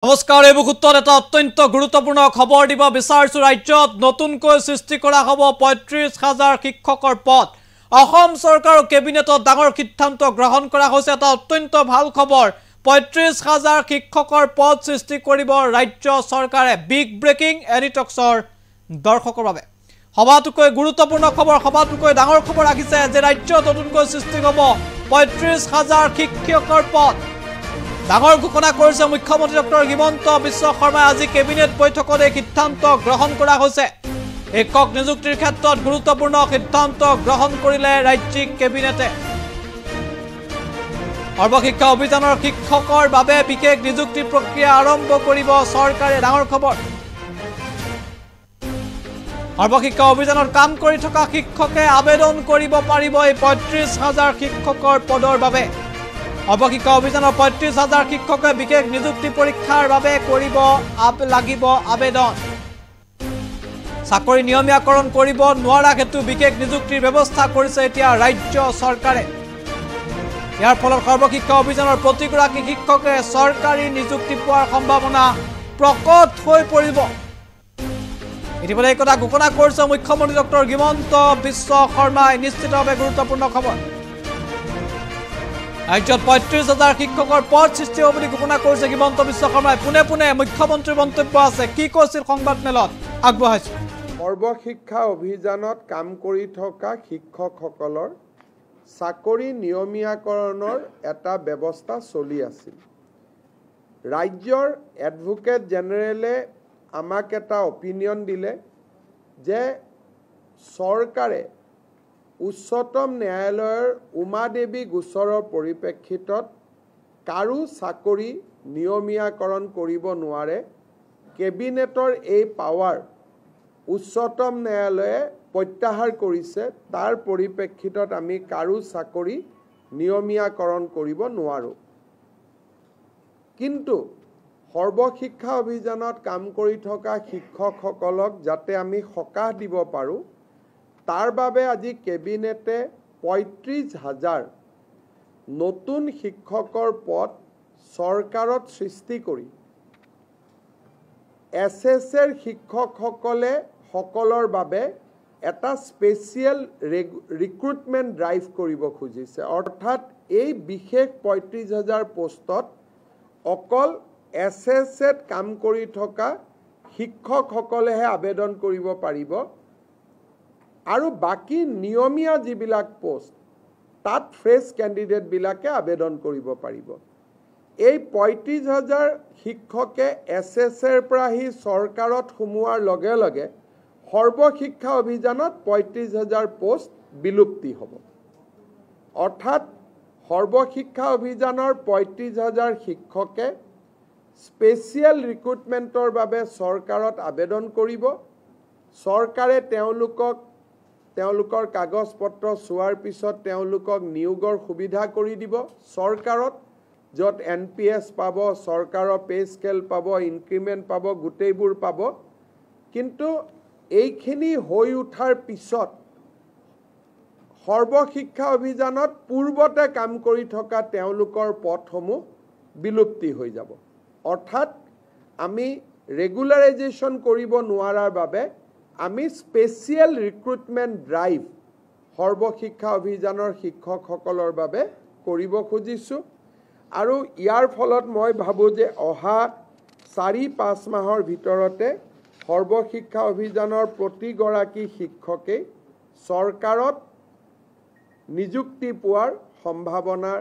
নমস্কাৰ এই মুহূৰ্তত এটা অত্যন্ত গুৰুত্বপূৰ্ণ খবৰ দিব বিচাৰিছো ৰাজ্যত নতুনকৈ সৃষ্টি কৰা হ'ব ৩৫,০০০ শিক্ষকৰ পদ অসম চৰকাৰৰ কেবিনেটত ডাঙৰ সিদ্ধান্ত গ্ৰহণ কৰা হৈছে এটা অত্যন্ত ভাল খবৰ ৩৫,০০০ শিক্ষকৰ পদ সৃষ্টি কৰিব ৰাজ্য চৰকাৰে বিগ ব্ৰেকিং এডিটক্সৰ দৰ্শকৰ বাবে সভাটোকৈ গুৰুত্বপূৰ্ণ খবৰ সভাটোকৈ ডাঙৰ খবৰ আহিছে যে ৰাজ্যত নতুনকৈ সৃষ্টি হ'ব ৩৫,০০০ শিক্ষকৰ পদ ডাঙৰ ঘোষণা কৰিছে মুখ্যমন্ত্ৰী ডক্টৰ হিমন্ত বিশ্ব শৰ্মাই আজি কেবিনেট বৈঠকত এই সিদ্ধান্ত গ্ৰহণ কৰা হৈছে শিক্ষক নিযুক্তিৰ ক্ষেত্ৰত গুৰুত্বপূৰ্ণ সিদ্ধান্ত গ্ৰহণ কৰিলে ৰাজ্যিক কেবিনেটে সৰ্বশিক্ষা অভিযানৰ শিক্ষকৰ বাবে বিশেষ নিযুক্তি প্ৰক্ৰিয়া আৰম্ভ কৰিব চৰকাৰে ডাঙৰ খবৰ সৰ্বশিক্ষা অভিযানৰ কাম কৰি থকা শিক্ষকে আবেদন কৰিব পাৰিব এই ৩৫,০০০ শিক্ষকৰ পদৰ বাবে সৰ্বশিক্ষা অভিযানৰ ৩৫,০০০ শিক্ষকে বিশেষ নিযুক্তি পৰীক্ষাৰ বাবে কৰিব লাগিব আবেদন চাকৰি নিয়মীয়াকৰণ কৰিব নোৱাৰা হেতু বিশেষ নিযুক্তিৰ ব্যৱস্থা কৰিছে এতিয়া ৰাজ্য চৰকাৰে ইয়াৰ ফলত সৰ্বশিক্ষা অভিযানৰ প্ৰতিগৰাকী শিক্ষকে চৰকাৰী নিযুক্তি পোৱাৰ সম্ভাৱনা প্ৰকট হৈ পৰিব ইতিমধ্যে এই কথা ঘোষণা কৰিছে মুখ্যমন্ত্ৰী ডক্টৰ হিমন্ত বিশ্ব শৰ্মাই নিশ্চিতভাৱে গুৰুত্বপূৰ্ণ খবৰ ৰাজ্যত ৩৫,০০০ শিক্ষকৰ পদ সৃষ্টি হ'ব বুলি ঘোষণা কৰিছে হিমন্ত বিশ্ব শৰ্মাই পুনে পুনে মুখ্যমন্ত্ৰীৰ মন্তব্য আছে কি কৈছিল সংবাদমেলত আগবঢ়াইছে সৰ্বশিক্ষা অভিযানত কাম কৰি থকা শিক্ষকসকলৰ চাকৰি নিয়মীয়াকৰণৰ এটা ব্যৱস্থা চলি আছিল ৰাজ্যৰ এডভোকেট জেনেৰেলে আমাক এটা অপিনিয়ন দিলে যে চৰকাৰে উচ্চতম ন্যায়ালয়ৰ উমাদেৱী গোচৰৰ পৰিপ্ৰেক্ষিতত কাৰো চাকৰি নিয়মীয়াকৰণ কৰিব নোৱাৰে কেবিনেটৰ এই পাৱাৰ উচ্চতম ন্যায়ালয়ে প্ৰত্যাহাৰ কৰিছে তাৰ পৰিপ্ৰেক্ষিতত আমি কাৰো চাকৰি নিয়মীয়াকৰণ কৰিব নোৱাৰো কিন্তু সৰ্বশিক্ষা অভিযানত কাম কৰি থকা শিক্ষকসকলক যাতে আমি সকাহ দিব পাৰো তাৰ বাবে আজি কেবিনেটে ৩৫,০০০ নতুন শিক্ষকৰ পদ চৰকাৰত সৃষ্টি কৰি এছএছৰ শিক্ষকসকলে সকলৰ বাবে এটা স্পেচিয়েল ৰিক্ৰুটমেণ্ট ড্ৰাইভ কৰিব খুজিছে অৰ্থাৎ এই বিশেষ ৩৫,০০০ পোষ্টত অকল এছএছত কাম কৰি থকা শিক্ষকসকলেহে আবেদন কৰিব পাৰিব আৰু বাকি নিয়মীয়া যিবিলাক পোষ্ট তাত ফ্ৰেছ কেণ্ডিডেট বিলাকে আবেদন কৰিব পাৰিব এই ৩৫,০০০ শিক্ষকে এছএছৰ পৰা আহি চৰকাৰত সোমোৱাৰ লগে লগে সৰ্বশিক্ষা অভিযানত ৩৫,০০০ পোষ্ট বিলুপ্তি হ'ব অৰ্থাৎ সৰ্বশিক্ষা অভিযানৰ ৩৫,০০০ শিক্ষকে স্পেচিয়েল ৰিক্ৰুটমেণ্টৰ বাবে চৰকাৰত আবেদন কৰিব চৰকাৰে তেওঁলোকৰ কাগজ পত্ৰ চোৱাৰ পিছত তেওঁলোকক নিয়োগৰ সুবিধা কৰি দিব চৰকাৰত য'ত এনপিএছ পাব চৰকাৰৰ পে স্কেল পাব ইনক্ৰিমেণ্ট পাব গোটেইবোৰ পাব কিন্তু এইখিনি হৈ উঠাৰ পিছত সৰ্বশিক্ষা অভিযানত পূৰ্বতে কাম কৰি থকা তেওঁলোকৰ পদসমূহ বিলুপ্তি হৈ যাব অৰ্থাৎ আমি ৰেগুলাৰাইজেশ্যন কৰিব নোৱাৰাৰ বাবে আমি স্পেচিয়েল ৰিক্ৰুটমেণ্ট ড্ৰাইভ সৰ্বশিক্ষা অভিযানৰ শিক্ষকসকলৰ বাবে কৰিব খুজিছোঁ আৰু ইয়াৰ ফলত মই ভাবোঁ যে অহা ৪-৫ মাহৰ ভিতৰতে সৰ্বশিক্ষা অভিযানৰ প্ৰতিগৰাকী শিক্ষকে চৰকাৰত নিযুক্তি পোৱাৰ সম্ভাৱনা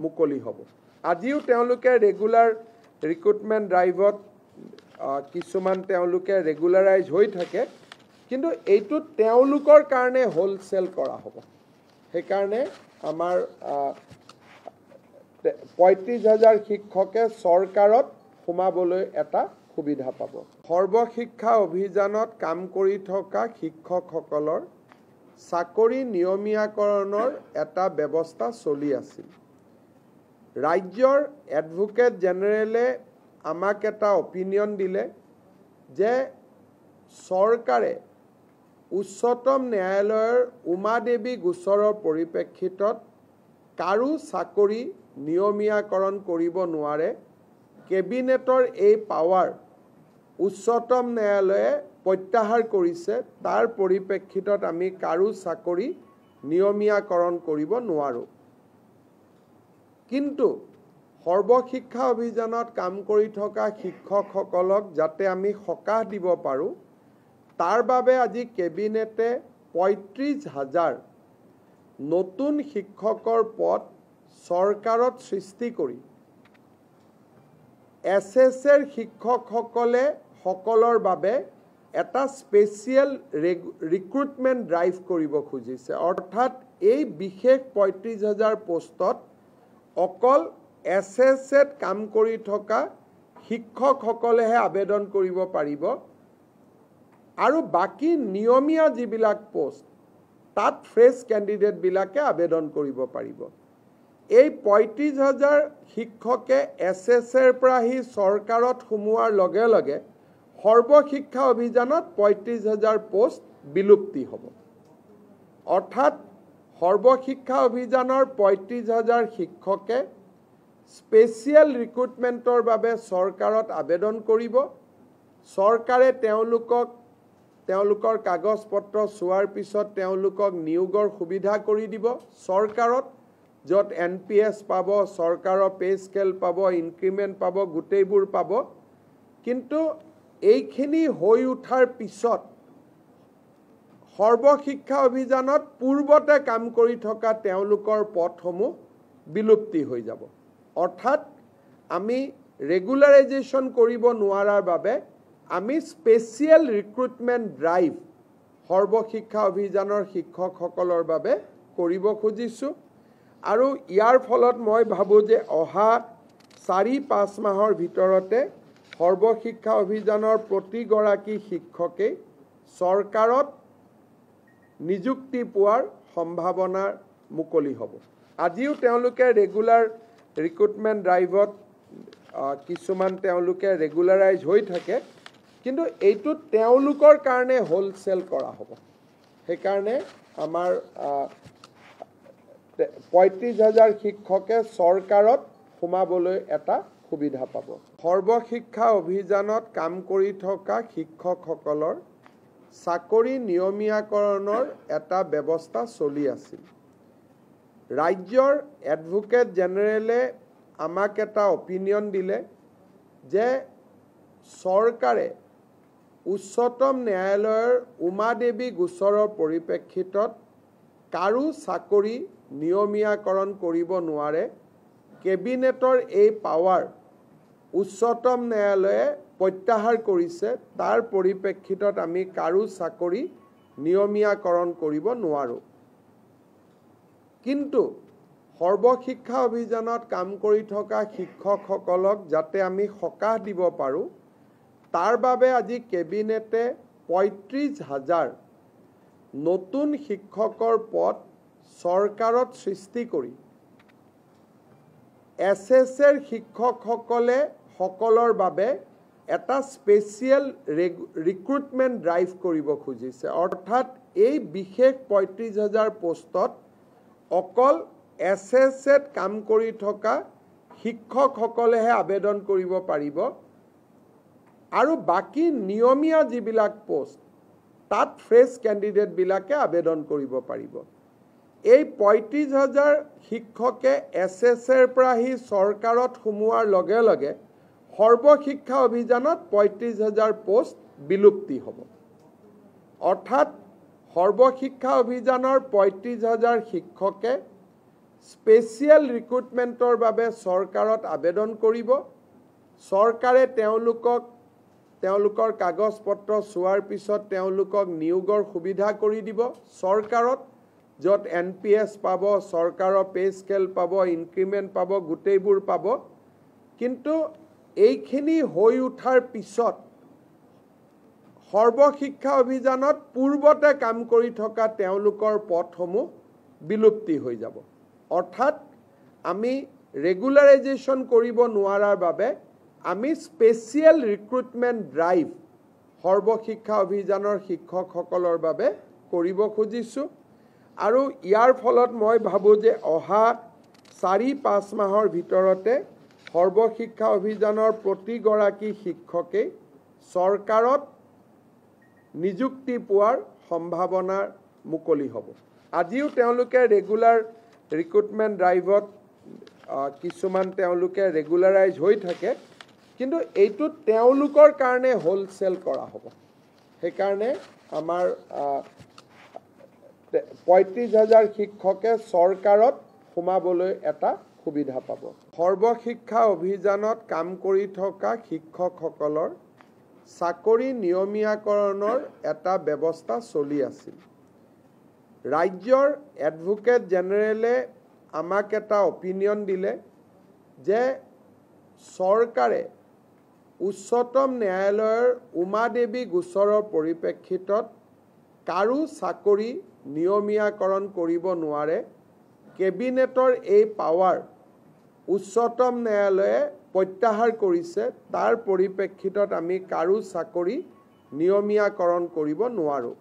মুকলি হ'ব আজিও তেওঁলোকে ৰেগুলাৰ ৰিক্ৰুটমেণ্ট ড্ৰাইভত কিছুমান তেওঁলোকে ৰেগুলাৰাইজ হৈ থাকে কিন্তু এইটো তেওঁলোকৰ কাৰণে হোলসেল কৰা হ'ব সেইকাৰণে আমাৰ ৩৫,০০০ শিক্ষকে চৰকাৰত সোমাবলৈ এটা সুবিধা পাব সৰ্বশিক্ষা অভিযানত কাম কৰি থকা শিক্ষকসকলৰ চাকৰি নিয়মীয়াকৰণৰ এটা ব্যৱস্থা চলি আছিল ৰাজ্যৰ এডভোকেট জেনেৰেলে আমাক এটা অপিনিয়ন দিলে যে চৰকাৰে উচ্চতম ন্যায়ালয়ৰ উমাদেৱী গোচৰৰ পৰিপ্ৰেক্ষিতত কাৰো চাকৰি নিয়মীয়াকৰণ কৰিব নোৱাৰে কেবিনেটৰ এই পাৱাৰ উচ্চতম ন্যায়ালয়ে প্ৰত্যাহাৰ কৰিছে তাৰ পৰিপ্ৰেক্ষিতত আমি কাৰো চাকৰি নিয়মীয়াকৰণ কৰিব নোৱাৰো কিন্তু সৰ্বশিক্ষা অভিযানত কাম কৰি থকা শিক্ষকসকলক যাতে আমি সকাহ দিব পাৰো তাৰ বাবে আজি কেবিনেটে ৩৫,০০০ নতুন শিক্ষকৰ পদ চৰকাৰত সৃষ্টি কৰি এছএছৰ শিক্ষকসকলে সকলৰ বাবে এটা স্পেচিয়েল ৰিক্ৰুটমেণ্ট ড্ৰাইভ কৰিব খুজিছে অৰ্থাৎ এই বিশেষ ৩৫,০০০ পোষ্টত অকল এছএছত কাম কৰি থকা শিক্ষকসকলেহে আবেদন কৰিব পাৰিব আৰু বাকি নিয়মীয়া যিবিলাক পোষ্ট তাত ফ্ৰেছ কেণ্ডিডেট বিলাকে আবেদন কৰিব পাৰিব এই ৩৫,০০০ শিক্ষকে এছএছৰ পৰা হি চৰকাৰত সোমোৱাৰ লগে লগে সৰ্বশিক্ষা অভিযানত ৩৫,০০০ পোষ্ট বিলুপ্তি হ'ব অৰ্থাৎ সৰ্বশিক্ষা অভিযানৰ ৩৫,০০০ শিক্ষকে স্পেচিয়েল ৰিক্ৰুটমেণ্টৰ বাবে চৰকাৰত আবেদন কৰিব চৰকাৰে তেওঁলোকৰ কাগজ পত্ৰ চোৱাৰ পিছত তেওঁলোকক নিয়োগৰ সুবিধা কৰি দিব চৰকাৰত য'ত NPS পাব চৰকাৰৰ পে স্কেল পাব ইনক্ৰিমেণ্ট পাব গোটেইবোৰ পাব কিন্তু এইখিনি হৈ উঠাৰ পিছত সৰ্বশিক্ষা অভিযানত পূৰ্বতে কাম কৰি থকা তেওঁলোকৰ পদসমূহ বিলুপ্তি হৈ যাব অৰ্থাৎ আমি ৰেগুলাৰাইজেশ্যন কৰিব নোৱাৰাৰ বাবে আমি স্পেচিয়েল ৰিক্ৰুটমেণ্ট ড্ৰাইভ সৰ্বশিক্ষা অভিযানৰ শিক্ষকসকলৰ বাবে কৰিব খুজিছোঁ আৰু ইয়াৰ ফলত মই ভাবোঁ যে অহা ৪-৫ মাহৰ ভিতৰতে সৰ্বশিক্ষা অভিযানৰ প্ৰতিগৰাকী শিক্ষকে চৰকাৰত নিযুক্তি পোৱাৰ সম্ভাৱনা মুকলি হ'ব আজিও তেওঁলোকে ৰেগুলাৰ ৰিক্ৰুটমেণ্ট ড্ৰাইভত কিছুমান তেওঁলোকে ৰেগুলাৰাইজ হৈ থাকে কিন্তু এইটো তেওঁলোকৰ কাৰণে হোলসেল কৰা হ'ব সেইকাৰণে আমাৰ ৩৫,০০০ শিক্ষকে চৰকাৰত সোমাবলৈ এটা সুবিধা পাব সৰ্বশিক্ষা অভিযানত কাম কৰি থকা শিক্ষকসকলৰ চাকৰি নিয়মীয়াকৰণৰ এটা ব্যৱস্থা চলি আছিল ৰাজ্যৰ এডভোকেট জেনেৰেলে আমাক এটা অপিনিয়ন দিলে যে চৰকাৰে উচ্চতম ন্যায়ালয়ৰ উমাদেৱী গোচৰৰ পৰিপ্ৰেক্ষিতত কাৰো চাকৰি নিয়মীয়াকৰণ কৰিব নোৱাৰে কেবিনেটৰ এই পাৱাৰ উচ্চতম ন্যায়ালয়ে প্ৰত্যাহাৰ কৰিছে তাৰ পৰিপ্ৰেক্ষিতত আমি কাৰো চাকৰি নিয়মীয়াকৰণ কৰিব নোৱাৰো কিন্তু সৰ্বশিক্ষা অভিযানত কাম কৰি থকা শিক্ষকসকলক যাতে আমি সকাহ দিব পাৰো তাৰ বাবে আজি কেবিনেটে ৩৫,০০০ নতুন শিক্ষকৰ পদ চৰকাৰত সৃষ্টি কৰি এছএছৰ শিক্ষকসকলে সকলৰ বাবে এটা স্পেচিয়েল ৰিক্ৰুটমেণ্ট ড্ৰাইভ কৰিব খুজিছে অৰ্থাৎ এই বিশেষ ৩৫,০০০ পোষ্টত অকল এছএছত কাম কৰি থকা শিক্ষকসকলেহে আবেদন কৰিব পাৰিব আৰু বাকি নিয়মীয়া যিবিলাক পোষ্ট তাত ফ্ৰেছ কেণ্ডিডেট বিলাকে আবেদন কৰিব পাৰিব এই ৩৫,০০০ শিক্ষকে এছএছৰ পৰা হি চৰকাৰত সোমোৱাৰ লগে লগে সৰ্বশিক্ষা অভিযানত ৩৫,০০০ পোষ্ট বিলুপ্তি হ'ব অৰ্থাৎ সৰ্বশিক্ষা অভিযানৰ ৩৫,০০০ শিক্ষকে স্পেচিয়েল ৰিক্ৰুটমেণ্টৰ বাবে চৰকাৰত আবেদন কৰিব চৰকাৰে তেওঁলোকৰ কাগজ পত্ৰ চোৱাৰ পিছত তেওঁলোকক নিয়োগৰ সুবিধা কৰি দিব চৰকাৰত য'ত NPS পাব চৰকাৰৰ পে স্কেল পাব ইনক্ৰিমেণ্ট পাব গোটেইবোৰ পাব কিন্তু এইখিনি হৈ উঠাৰ পিছত সৰ্বশিক্ষা অভিযানত পূৰ্বতে কাম কৰি থকা তেওঁলোকৰ পদসমূহ বিলুপ্তি হৈ যাব অৰ্থাৎ আমি ৰেগুলাৰাইজেশ্যন কৰিব নোৱাৰাৰ বাবে আমি স্পেচিয়েল ৰিক্ৰুটমেণ্ট ড্ৰাইভ সৰ্বশিক্ষা অভিযানৰ শিক্ষকসকলৰ বাবে কৰিব খুজিছোঁ আৰু ইয়াৰ ফলত মই ভাবোঁ যে অহা ৪-৫ মাহৰ ভিতৰতে সৰ্বশিক্ষা অভিযানৰ প্ৰতিগৰাকী শিক্ষকে চৰকাৰত নিযুক্তি পোৱাৰ সম্ভাৱনা মুকলি হ'ব। আজিও তেওঁলোকে ৰেগুলাৰ ৰিক্ৰুটমেণ্ট ড্ৰাইভত কিছুমান তেওঁলোকে ৰেগুলাৰাইজ হৈ থাকে, কিন্তু এইটো তেওঁলোকৰ কাৰণে হোলচেল কৰা হ'ব। সেইকাৰণে আমাৰ ৩৫,০০০ শিক্ষকে চৰকাৰত সোমাবলৈ এটা সুবিধা পাব। সৰ্বশিক্ষা অভিযানত কাম কৰি থকা শিক্ষকসকলৰ চাকৰি নিয়মীয়াকৰণৰ এটা ব্যৱস্থা চলি আছিল। ৰাজ্যৰ এডভোকেট জেনেৰেলে আমাক এটা অপিনিয়ন দিলে যে চৰকাৰে উচ্চতম ন্যায়ালয়ৰ উমা দেৱী গোচৰৰ পৰিপ্ৰেক্ষিতত কাৰো চাকৰি নিয়মীয়াকৰণ কৰিব নোৱাৰে। কেবিনেটৰ এই পাৱাৰ উচ্চতম ন্যায়ালয়ে প্ৰত্যাহাৰ কৰিছে। তাৰ পৰিপ্ৰেক্ষিতত আমি কাৰো চাকৰি নিয়মীয়াকৰণ কৰিব নোৱাৰোঁ।